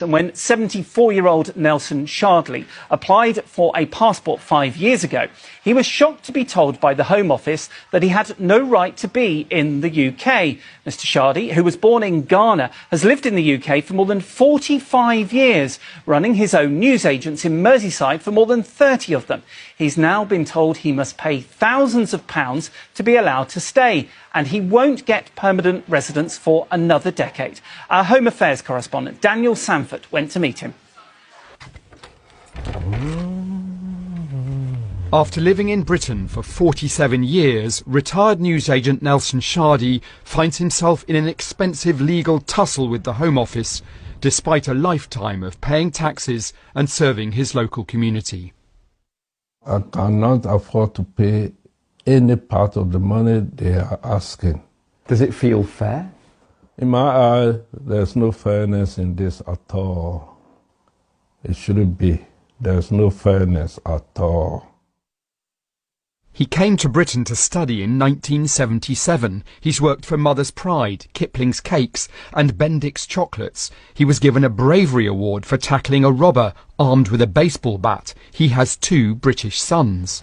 When 74-year-old Nelson Shardley applied for a passport 5 years ago, he was shocked to be told by the Home Office that he had no right to be in the UK. Mr Shardley, who was born in Ghana, has lived in the UK for more than 45 years, running his own news agents in Merseyside for more than 30 of them. He's now been told he must pay thousands of pounds to be allowed to stay, and he won't get permanent residence for another decade. Our Home Affairs correspondent, Daniel Sanford, went to meet him. After living in Britain for 47 years, retired newsagent Nelson Shardley finds himself in an expensive legal tussle with the Home Office, despite a lifetime of paying taxes and serving his local community. I cannot afford to pay any part of the money they are asking. Does it feel fair? In my eye, there's no fairness in this at all. It shouldn't be. There's no fairness at all. He came to Britain to study in 1977. He's worked for Mother's Pride, Kipling's Cakes and Bendix Chocolates. He was given a bravery award for tackling a robber armed with a baseball bat. He has 2 British sons.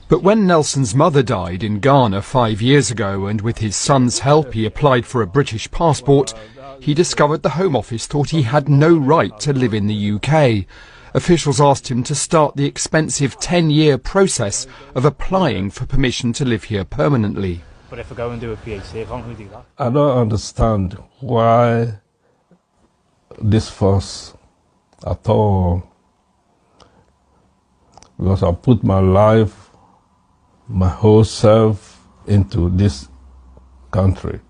But when Nelson's mother died in Ghana 5 years ago, and with his son's help he applied for a British passport, he discovered the Home Office thought he had no right to live in the UK. Officials asked him to start the expensive 10-year process of applying for permission to live here permanently. But if I go and do a PhD, can't we do that? I don't understand why this fuss at all. Because I put my life, my whole self into this country.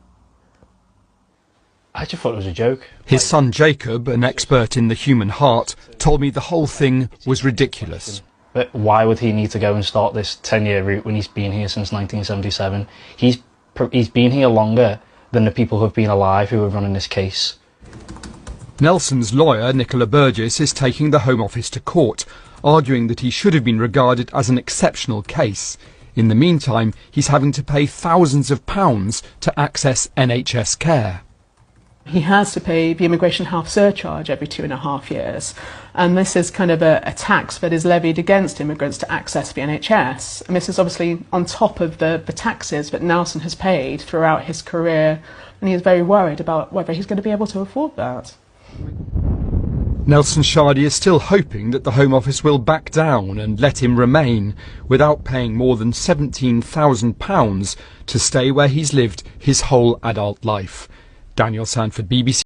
I just thought it was a joke. His son Jacob, an expert in the human heart, told me the whole thing was ridiculous. But why would he need to go and start this 10-year route when he's been here since 1977? He's been here longer than the people who have been alive who are running this case. Nelson's lawyer, Nicola Burgess, is taking the Home Office to court, arguing that he should have been regarded as an exceptional case. In the meantime, he's having to pay thousands of pounds to access NHS care. He has to pay the immigration health surcharge every 2.5 years, and this is kind of a tax that is levied against immigrants to access the NHS. And this is obviously on top of the taxes that Nelson has paid throughout his career, and he is very worried about whether he's going to be able to afford that. Nelson Shardley is still hoping that the Home Office will back down and let him remain without paying more than £17,000 to stay where he's lived his whole adult life. Daniel Sanford, BBC.